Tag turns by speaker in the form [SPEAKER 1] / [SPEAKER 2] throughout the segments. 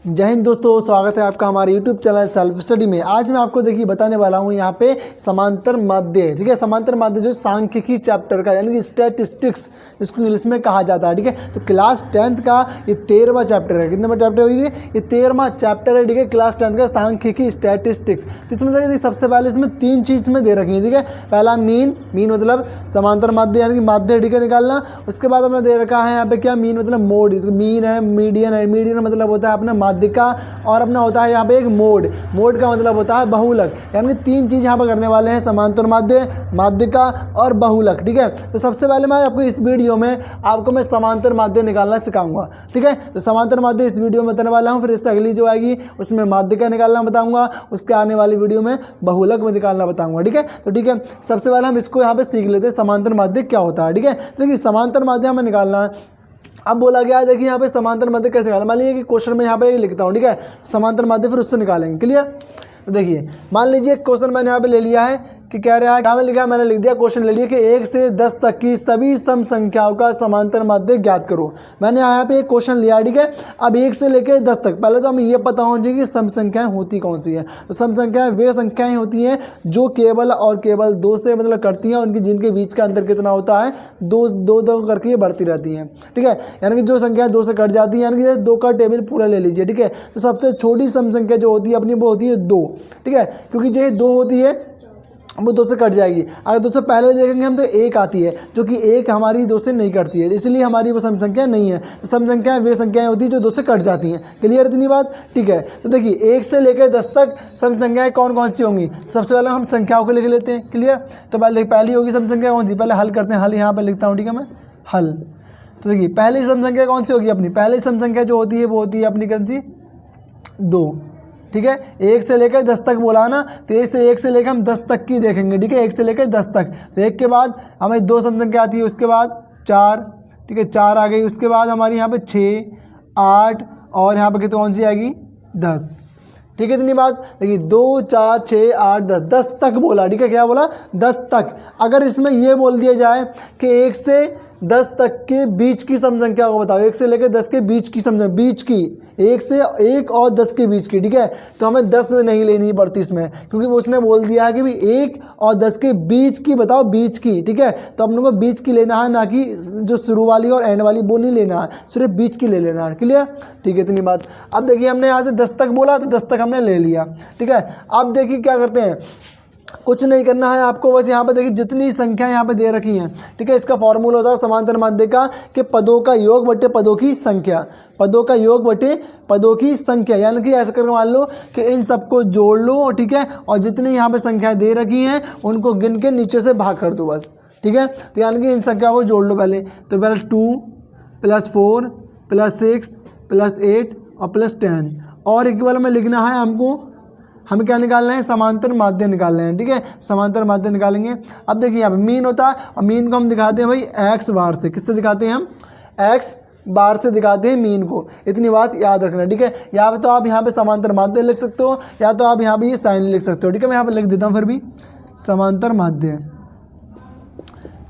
[SPEAKER 1] जय हिंद दोस्तों, स्वागत है आपका हमारे YouTube चैनल सेल्फ स्टडी में। आज मैं आपको देखिए बताने वाला हूँ यहाँ पे समांतर माध्य। ठीक है, समांतर माध्य जो सांख्यिकी चैप्टर का यानी कि स्टैटिस्टिक्स जिसको इंग्लिश में कहा जाता है। ठीक है, तो क्लास 10th का ये 13वां चैप्टर है। कितने चैप्टर हुई थी? ये 13वां चैप्टर है। ठीक है, क्लास 10th का सांख्यिकी स्टैटिस्टिक्स। तो इसमें देखिए सबसे पहले इसमें 3 चीज़ में दे रखी है। ठीक है, पहला मीन मतलब समांतर माध्य यानी कि माध्य। ठीक है, निकालना। उसके बाद हमने दे रखा है यहाँ पे क्या, मीन मतलब मोड। मीन है, मीडियन है। मीडियन मतलब होता है अपना माध्यिका और अपना होता है यहाँ पे एक मोड। मोड का मतलब होता है बहुलक। यानी कि 3 चीज़ यहाँ पर करने वाले हैं, समांतर माध्य, माध्यिका और बहुलक। ठीक है, तो सबसे पहले मैं आपको इस वीडियो में मैं समांतर माध्य निकालना सिखाऊंगा। ठीक है, तो समांतर माध्य इस वीडियो में बताने वाला हूँ। फिर इससे अगली जो आएगी उसमें माध्यिका निकालना बताऊंगा। उसके आने वाली वीडियो में बहुलक में निकालना बताऊंगा। ठीक है, तो ठीक है, सबसे पहले हम इसको यहाँ पे सीख लेते हैं समांतर माध्य क्या होता है। ठीक है, तो देखिए समांतर माध्य हमें निकालना है। अब बोला गया है, देखिए यहाँ पे समांतर माध्य कैसे निकालना। मान लीजिए कि क्वेश्चन में यहाँ पे लिखता हूँ। ठीक है, समांतर माध्य फिर उससे निकालेंगे। क्लियर? तो देखिए मान लीजिए क्वेश्चन मैंने यहाँ पे ले लिया है कि कह रहा है, क्या लिखा है, मैंने लिख दिया क्वेश्चन ले लिया कि 1 से 10 तक की सभी सम संख्याओं का समांतर माध्य ज्ञात करो। मैंने यहाँ पे एक क्वेश्चन लिया। ठीक है, अब 1 से लेकर 10 तक पहले तो हमें ये पता होना चाहिए कि सम संख्याएं होती कौन सी है। तो सम संख्याएं वे संख्याएं होती हैं जो केवल और केवल 2 से मतलब करती हैं, उनकी जिनके बीच का अंतर कितना होता है, 2 करके ये बढ़ती रहती हैं। ठीक है, यानी कि जो संख्या 2 से कट जाती है, यानी कि 2 का टेबल पूरा ले लीजिए। ठीक है, तो सबसे छोटी सम संख्या जो होती है अपनी वो होती है 2। ठीक है, क्योंकि जो 2 होती है वो 2 से कट जाएगी। अगर 2 से पहले देखेंगे हम तो 1 आती है, जो कि 1 हमारी 2 से नहीं कटती है, इसलिए हमारी वो सम संख्या नहीं है। तो सम संख्याएं वे संख्याएं होती है जो 2 से कट जाती हैं। क्लियर इतनी बात? ठीक है, तो देखिए 1 से लेकर 10 तक सम संख्याएं कौन कौन सी होंगी। सबसे पहले हम संख्याओं को लिख लेते हैं। क्लियर? तो पहली होगी सम संख्या कौन सी, पहले हल करते हैं। हल यहाँ पर लिखता हूँ। ठीक है, मैं हल। तो देखिए पहली सम संख्या कौन सी होगी अपनी, पहली सम संख्या जो होती है वो होती है अपनी कौन सी, 2। ठीक है, 1 से लेकर 10 तक बोला ना, तो 1 से लेकर हम 10 तक की देखेंगे। ठीक है, 1 से लेकर 10 तक। तो 1 के बाद हमें 2 सम संख्या आती है, उसके बाद 4। ठीक है, 4 आ गई। उसके बाद हमारी यहाँ पे 6, 8 और यहाँ पे कितनी कौन सी आएगी, 10। ठीक है, इतनी बात। देखिए 2, 4, 6, 8, 10, 10 तक बोला। ठीक है, क्या बोला, 10 तक। अगर इसमें ये बोल दिया जाए कि 1 से 10 तक के बीच की सम संख्या को बताओ, 1 से लेकर 10 के बीच की सम, बीच की 1 और 10 के बीच की। ठीक है, तो हमें 10 में नहीं लेनी पड़ती इसमें, क्योंकि वो उसने बोल दिया है कि भी 1 और 10 के बीच की बताओ, बीच की। ठीक है, तो अपने को बीच की लेना है, ना कि जो शुरू वाली और एंड वाली वो नहीं लेना है, सिर्फ बीच की ले लेना है। क्लियर? ठीक है, इतनी बात। अब देखिए हमने यहाँ से 10 तक बोला तो 10 तक हमने ले लिया। ठीक है, अब देखिए क्या करते हैं, कुछ नहीं करना है आपको, बस यहाँ पे देखिए जितनी संख्या यहाँ पे दे रखी हैं। ठीक है, इसका फॉर्मूला होता है समांतर माध्य का कि पदों का योग बटे पदों की संख्या, पदों का योग बटे पदों की संख्या। यानी कि ऐसा करके मान लो कि इन सबको जोड़ लो। ठीक है, और जितनी यहाँ पे संख्याएं दे रखी हैं उनको गिन के नीचे से भाग कर दो बस। ठीक है, तो यानी कि इन संख्या को जोड़ लो पहले। तो पहले 2 + 4 + 6 + 8 और +10 और इक्वल में लिखना है हमको। हमें क्या निकालना है, समांतर माध्य निकालना है। ठीक है, समांतर माध्य निकालेंगे। अब देखिए यहाँ पे मीन होता है और मीन को हम दिखाते हैं भाई x बार से। किससे दिखाते हैं हम, x बार से दिखाते हैं मीन को। इतनी बात याद रखना। ठीक है, या तो आप यहाँ पे समांतर माध्य लिख सकते हो, या तो आप यहाँ पे ये साइन लिख सकते हो। ठीक है, मैं यहाँ पे लिख देता हूँ फिर भी समांतर माध्य,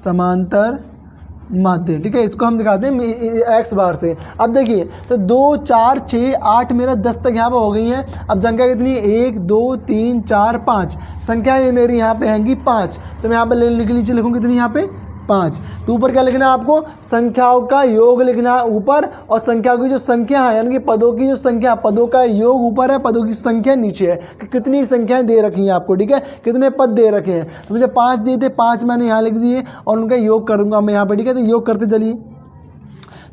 [SPEAKER 1] समांतर माध्य। ठीक है, इसको हम दिखाते हैं x बार से। अब देखिए तो 2, 4, 6, 8 मेरा 10 तक यहाँ पे हो गई हैं। अब संख्या कितनी, 1, 2, 3, 4, 5 संख्या ये मेरी यहाँ पे हैंगी 5। तो मैं यहाँ पे लिख लीजिए, लिखूँ कितनी यहाँ पे, 5। तो ऊपर क्या लिखना है आपको, संख्याओं का योग लिखना है ऊपर, और संख्याओं की जो संख्या है यानी कि पदों की जो संख्या, पदों का योग ऊपर है, पदों की संख्या नीचे है कि कितनी संख्याएं दे रखी हैं आपको। ठीक है, कितने पद दे रखे हैं। तो मुझे 5 दिए थे, 5 मैंने यहाँ लिख दिए और उनका योग करूँगा मैं यहाँ पर। ठीक है, तो योग करते चलिए।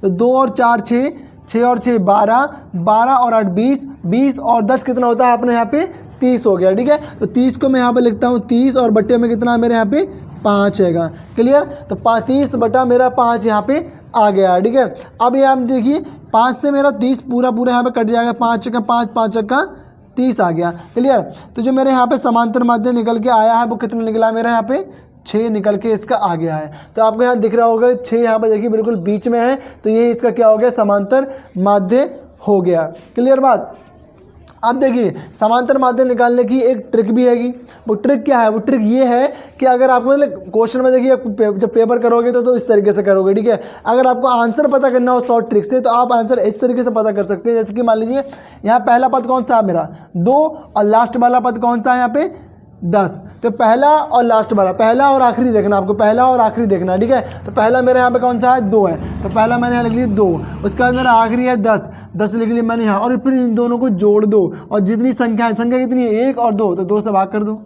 [SPEAKER 1] तो 2 और 4 6, 6 और 6 12, 12 और 8 20, 20 और 10 कितना होता है अपने यहाँ पे, 30 हो गया। ठीक है, तो 30 को मैं यहाँ पे लिखता हूँ 30 और बट्टे में कितना मेरे यहाँ पे 5 हैगा। क्लियर? तो 30 बटा मेरा 5 यहाँ पे आ गया। ठीक है, अब ये आप देखिए 5 से मेरा 30 पूरा यहाँ पे कट जाएगा। 5 का 5, 5 का 30 आ गया। क्लियर? तो जो मेरे यहाँ पे समांतर माध्य निकल के आया है वो कितना निकला है, मेरा यहाँ पे 6 निकल के इसका आ गया है। तो आपको यहाँ दिख रहा होगा 6 यहाँ पे देखिए बिल्कुल बीच में है, तो ये इसका क्या हो गया, समांतर माध्य हो गया। क्लियर बात? अब देखिए समांतर माध्य निकालने की एक ट्रिक भी हैगी। वो ट्रिक क्या है? वो ट्रिक ये है कि अगर आपको मतलब क्वेश्चन में देखिए जब पेपर करोगे तो इस तरीके से करोगे, ठीक है। अगर आपको आंसर पता करना हो शॉर्ट ट्रिक से तो आप आंसर इस तरीके से पता कर सकते हैं। जैसे कि मान लीजिए यहाँ पहला पद कौन सा है मेरा 2 और लास्ट वाला पद कौन सा है यहाँ पे 10। तो पहला और लास्ट वाला, पहला और आखिरी देखना आपको, पहला और आखिरी देखना, ठीक है। तो पहला मेरे यहाँ पे कौन सा है 2 है, तो पहला मैंने यहाँ लिख लिया 2। उसके बाद मेरा आखिरी है 10 लिख लिया मैंने यहाँ, और फिर इन दोनों को जोड़ दो और जितनी संख्या है, संख्या कितनी है 1 और 2, तो 2 से भाग कर दो।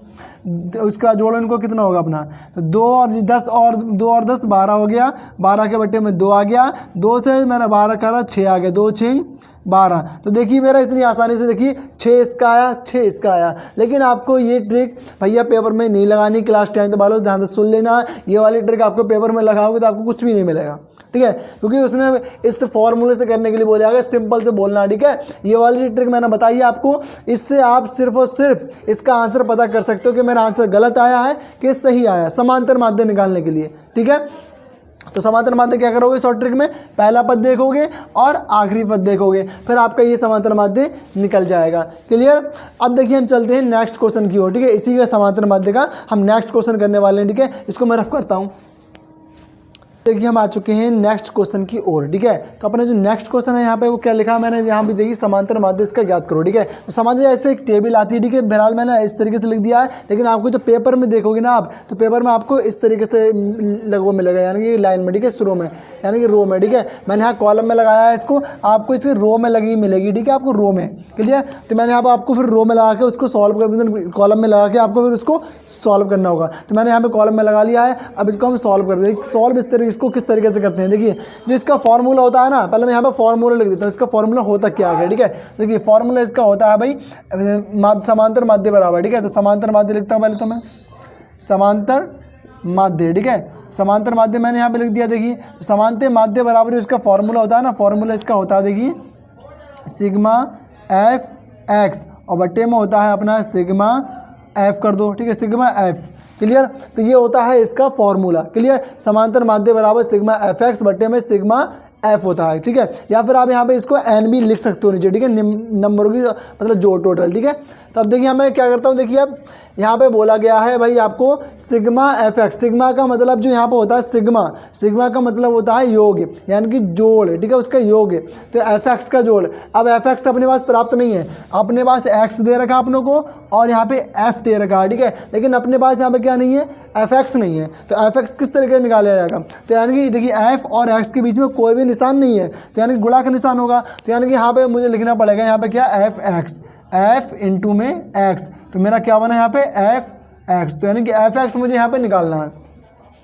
[SPEAKER 1] उसके बाद जोड़ो इनको, कितना होगा अपना, तो 2 और 10 और 2 और 10 12 हो गया, 12 के बट्टे में 2 आ गया, 2 से मैंने 12 करा 6 आ गया, 2 6 12। तो देखिए मेरा इतनी आसानी से देखिए 6 इसका आया, 6 इसका आया। लेकिन आपको ये ट्रिक भैया पेपर में नहीं लगानी, क्लास 10th वालों ध्यान से सुन लेना। ये वाली ट्रिक आपको पेपर में लगाओगे तो आपको कुछ भी नहीं मिलेगा, ठीक है, क्योंकि उसने इस फॉर्मूले से करने के लिए बोला है सिंपल से बोलना, ठीक है। ये वाली ट्रिक मैंने बताई है आपको, इससे आप सिर्फ और सिर्फ इसका आंसर पता कर सकते हो कि मेरा आंसर गलत आया है कि सही आया, समांतर माध्य निकालने के लिए, ठीक है। तो समांतर माध्य क्या करोगे शॉर्ट ट्रिक में, पहला पद देखोगे और आखिरी पद देखोगे, फिर आपका ये समांतर माध्य निकल जाएगा। क्लियर। अब देखिए हम चलते हैं नेक्स्ट क्वेश्चन की ओर, ठीक है। इसी का समांतर माध्य का हम नेक्स्ट क्वेश्चन करने वाले हैं, ठीक है। इसको मैं रफ करता हूँ। देखिए हम आ चुके हैं नेक्स्ट क्वेश्चन की ओर, ठीक है। तो अपना जो नेक्स्ट क्वेश्चन है यहाँ पे वो क्या लिखा है मैंने यहाँ भी देखिए, समांतर माध्य इसका ज्ञात करो, ठीक है। तो समांतर ऐसे एक टेबल आती है, ठीक है। बहरहाल मैंने इस तरीके से लिख दिया है, लेकिन आपको जब पेपर में देखोगे ना आप, तो पेपर में आपको इस तरीके से लगभग मिलेगा, यानी कि लाइन में, ठीक है, शुरू में, यानी कि रो में, ठीक है। मैंने यहाँ कॉलम में लगाया है इसको, आपको इसकी रो में लगी मिलेगी, ठीक है, आपको रो में। क्लियर। तो मैंने यहाँ पर आपको फिर रो में लगा के उसको सॉल्व कर, कॉलम में लगा के आपको फिर उसको सॉल्व करना होगा। तो मैंने यहाँ पे कॉलम में लगा लिया है, अब इसको हम सॉल्व कर देंगे। सॉल्व इस तरीके, इसको किस तरीके से करते हैं, देखिए जो इसका फॉर्मूला होता है ना, पहले मैं यहाँ पे फॉर्मूला लिख देता हूँ, इसका फॉर्मूला होता क्या है, ठीक है। देखिए फॉर्मूला इसका होता है भाई समांतर माध्य बराबर, ठीक है। तो समांतर माध्य लिखता हूँ पहले तो मैं, समांतर माध्य, ठीक है। समांतर माध्य मैंने यहाँ पे लिख दिया। देखिए समांतर माध्य बराबर जो इसका फॉर्मूला होता है ना, फॉर्मूला इसका होता है देखिए सिग्मा एफ एक्स और बट्टे में होता है अपना सिग्मा एफ कर दो, ठीक है, सिग्मा एफ। क्लियर। तो ये होता है इसका फॉर्मूला। क्लियर। समांतर माध्य बराबर सिग्मा एफ एक्स बट्टे में सिग्मा एफ होता है, ठीक है। या फिर आप यहाँ पे इसको एन भी लिख सकते हो नीचे, ठीक है, नंबरों की मतलब जोड़ टोटल, ठीक है। तो अब देखिए मैं क्या करता हूँ, देखिए अब यहाँ पे बोला गया है भाई आपको सिग्मा एफ एक्स, सिग्मा का मतलब जो यहाँ पे होता है सिग्मा, सिग्मा का मतलब होता है योग, यानी कि जोड़, ठीक है, उसका योग। तो एफ एक्स का जोड़, अब एफ एक्स अपने पास प्राप्त नहीं है, अपने पास एक्स दे रखा अपनों को और यहाँ पे एफ दे रखा है, ठीक है, लेकिन अपने पास यहाँ पे क्या नहीं है, एफ एक्स नहीं है। तो एफ एक्स किस तरीके से निकाला जाएगा, तो यानी कि देखिए एफ और एक्स के बीच में कोई भी निशान नहीं है, तो यानी गुणा का निशान होगा। तो यानी कि यहाँ पे मुझे लिखना पड़ेगा यहाँ पे क्या, एफ एक्स, एफ इंटू में एक्स, तो मेरा क्या बना यहाँ पे एफ एक्स, तो यानी कि एफ एक्स मुझे यहाँ पे निकालना है।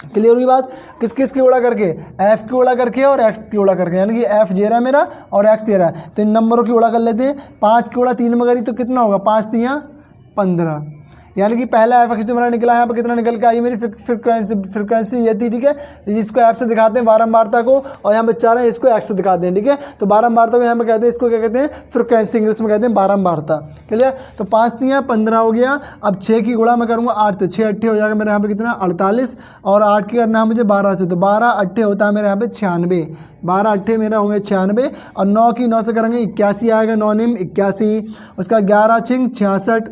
[SPEAKER 1] क्लियर हुई बात। किस किस की उड़ा करके, एफ की उड़ा करके और एक्स की उड़ा करके, यानी कि एफ जे रहा है मेरा और एक्स जे रहा है। तो इन नंबरों की उड़ा कर लेते हैं। 5 की उड़ा 3 में करी तो कितना होगा, 5 3 15, यानी कि पहला एफ एक्स जो मेरा निकला है यहाँ पर कितना निकल के आई मेरी फ्रिक्वेंसी ये थी, ठीक है। जिसको एफ से दिखाते हैं बारंबारता को, और यहाँ पे 4 है इसको एक्स से दिखाते हैं, ठीक है। तो बारंबारता को यहाँ पे कहते हैं, इसको क्या कहते हैं, फ्रिक्वेंसी, इंग्लिश में कहते हैं बारंबारता। क्लियर। तो 5 3 15 हो गया। अब 6 की गुणा मैं करूँगा 8, तो 6 8 हो जाएगा मेरे यहाँ पे कितना 48, और 8 की करना है मुझे 12 से, तो 12 8 होता है मेरे यहाँ पे 96, 12 8 मेरा हो गया 96, और 9 की 9 से करेंगे 81 आएगा, 9 निम 81, उसका 11 छिंग 66,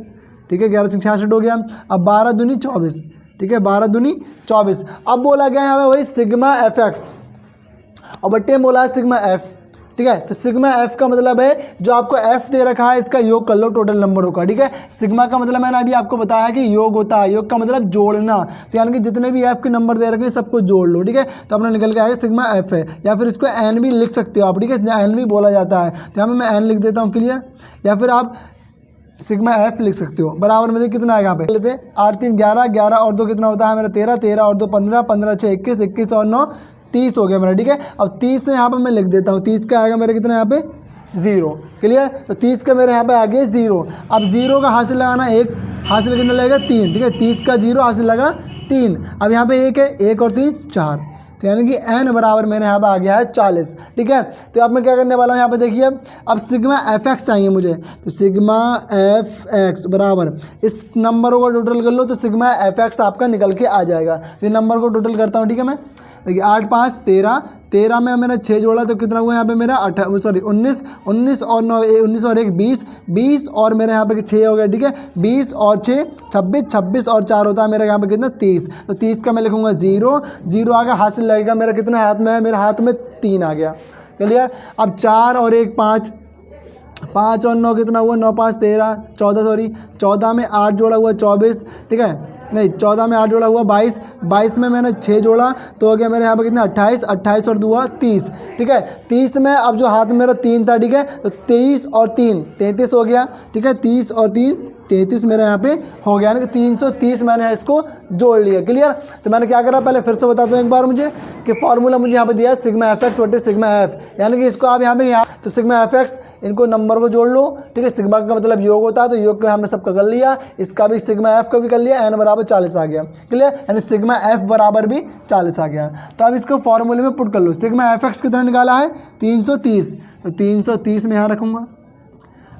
[SPEAKER 1] ठीक है, 11 छिंग 66 हो गया। अब 12 दूनी 24, ठीक है, 12 दूनी 24। अब बोला गया है हमें वही सिग्मा एफ एक्स और बट्टे में बोला है सिग्मा एफ, ठीक है। तो सिग्मा एफ का मतलब है जो आपको एफ दे रखा है इसका योग कर लो टोटल नंबरों का, ठीक है। सिग्मा का मतलब मैंने अभी आपको बताया है कि योग होता है, योग का मतलब जोड़ना, तो यानी कि जितने भी एफ के नंबर दे रखे हैं सबको जोड़ लो, ठीक है। तो अपना निकल के आएगा सिग्मा एफ है, या फिर इसको एन भी लिख सकते हो आप, ठीक है, एन भी बोला जाता है, तो यहाँ पर मैं एन लिख देता हूँ। क्लियर। या फिर आप सिग्मा एफ लिख सकते हो। बराबर में कितना आएगा यहाँ पे लेते हैं, 8 3 11, 11 और 2 कितना होता है मेरा 13, 13 और 2 15, 15 6 21, 21 और 9 30 हो गया मेरा, ठीक है। अब 30 से यहाँ पे मैं लिख देता हूँ, 30 का आएगा मेरा कितना यहाँ पे 0। क्लियर। तो 30 का मेरे यहाँ पे आ गया 0। अब 0 का हासिल लगाना 1, हासिल कितना लगेगा 3, ठीक है, 30 का 0 हासिल लगा 3। अब यहाँ पे 1 है, 1 और 3 4, तो यानी कि n बराबर मेरे यहाँ पे आ गया है 40, ठीक है। तो अब मैं क्या करने वाला हूँ यहाँ पे देखिए, अब सिग्मा एफ एक्स चाहिए मुझे, तो सिग्मा एफ एक्स बराबर इस नंबरों को टोटल कर लो, तो सिग्मा एफ एक्स आपका निकल के आ जाएगा। तो ये नंबर को टोटल करता हूँ, ठीक है मैं। देखिए 8 5 13, 13 में मैंने 6 जोड़ा तो कितना हुआ यहाँ पे मेरा 19, 19 और 9 19 और 1 20, 20 और मेरे यहाँ पे 6 हो गया, ठीक है। 20 और 6 26, 26 और 4 होता है मेरा यहाँ पे कितना 30। तो 30 का मैं लिखूँगा 0, 0 आ गया, हाथ से लगेगा मेरा कितना हाथ में है, मेरे हाथ में 3 आ गया, क्लियर। अब 4 और 1 5, 5 और 9 कितना हुआ, 9 5 13, 14 सॉरी 14 में 8 जोड़ा हुआ 24, ठीक है। नहीं 14 में 8 जोड़ा हुआ 22, 22 में मैंने 6 जोड़ा तो हो गया मेरे यहाँ पे कितना 28, 28 और 2 30, ठीक है। 30 में अब जो हाथ में मेरा 3 था, ठीक है, तो 23 और 3 33 हो गया, ठीक है। 30 और 3 33 मेरे यहाँ पे हो गया, यानी कि 330 मैंने इसको जोड़ लिया, क्लियर। तो मैंने क्या करा, पहले फिर से बताता हूँ एक बार मुझे कि फॉर्मूला मुझे यहाँ पे दिया है सिग्मा एफ एक्स बटे सिग्मा एफ, यानी कि इसको आप यहाँ पे तो सिग्मा एफ एक्स इनको नंबर को जोड़ लो, ठीक है। सिग्मा का मतलब योग होता है, तो योग का हमने सबका कर लिया, इसका भी सिग्मा एफ का भी कर लिया, एन बराबर 40 आ गया, क्लियर, यानी सिग्मा एफ बराबर भी 40 आ गया। तो अब इसको फॉर्मूले में पुट कर लो। सिग्मा एफ एक्स कितना निकाला है 330, तो 330 में यहाँ रखूँगा,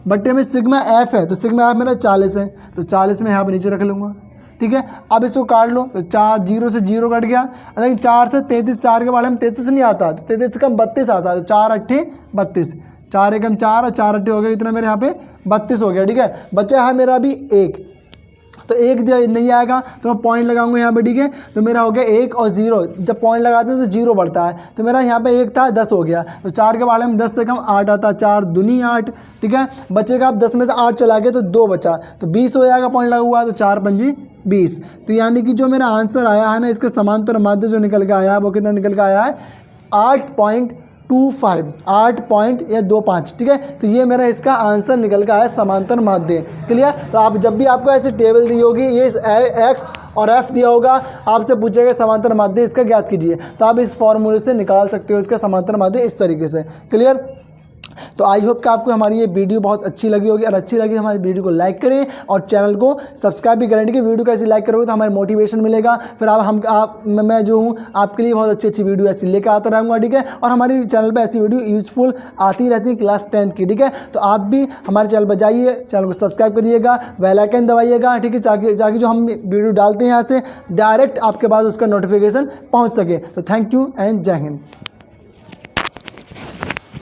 [SPEAKER 1] बट्टे में सिग्मा एफ है तो सिग्मा एफ मेरा 40 है, तो 40 में यहाँ पर नीचे रख लूँगा, ठीक है। अब इसको काट लो, तो 4 0 से 0 कट गया, लेकिन 4 से 33, 4 के बारे में 33 नहीं आता, तो 33 कम 32 आता है, तो 4 8 32, 4 एकम 4 और 4 8 हो गया, इतना मेरे यहाँ पे 32 हो गया, ठीक है। बचा है मेरा अभी 1, तो 1 नहीं आएगा तो मैं पॉइंट लगाऊंगा यहाँ पे, ठीक है। तो मेरा हो गया 1 और 0, जब पॉइंट लगाते हैं तो 0 बढ़ता है, तो मेरा यहाँ पे 1 था 10 हो गया, तो 4 के बारे में 10 से कम 8 आता है, 4 दूनी 8, ठीक है। बचेगा अब 10 में से 8 चला गया तो 2 बचा, तो 20 हो जाएगा, पॉइंट लगा हुआ है, तो 4 पंजी 20। तो यानी कि जो मेरा आंसर आया है ना, इसके समांतर माध्य जो निकल के आया है वो कितना निकल के आया है 8.25, 8.25, ठीक है। तो ये मेरा इसका आंसर निकल के आया समांतर माध्य, क्लियर। तो आप जब भी आपको ऐसे टेबल दी होगी, ये एक्स और एफ दिया होगा, आपसे पूछेगा समांतर माध्य इसका ज्ञात कीजिए, तो आप इस फॉर्मूले से निकाल सकते हो इसका समांतर माध्य इस तरीके से, क्लियर। तो आई होप कि आपको हमारी ये वीडियो बहुत अच्छी लगी होगी, और अच्छी लगी हमारी वीडियो को लाइक करें और चैनल को सब्सक्राइब भी करें, ठीक है। वीडियो को ऐसे लाइक करोगे तो हमारी मोटिवेशन मिलेगा, फिर मैं जो हूँ आपके लिए बहुत अच्छी बढ़िया वीडियो ऐसी लेकर आता रहूँगा, ठीक है। और हमारे चैनल पर ऐसी वीडियो यूजफुल आती रहती है क्लास 10 की, ठीक है। तो आप भी हमारे चैनल पर जाइए, चैनल को सब्सक्राइब करिएगा, बेल आइकन दबाइएगा, ठीक है, ताकि जो हम वीडियो डालते हैं यहाँ से डायरेक्ट आपके पास उसका नोटिफिकेशन पहुँच सके। तो थैंक यू एंड जय हिंद।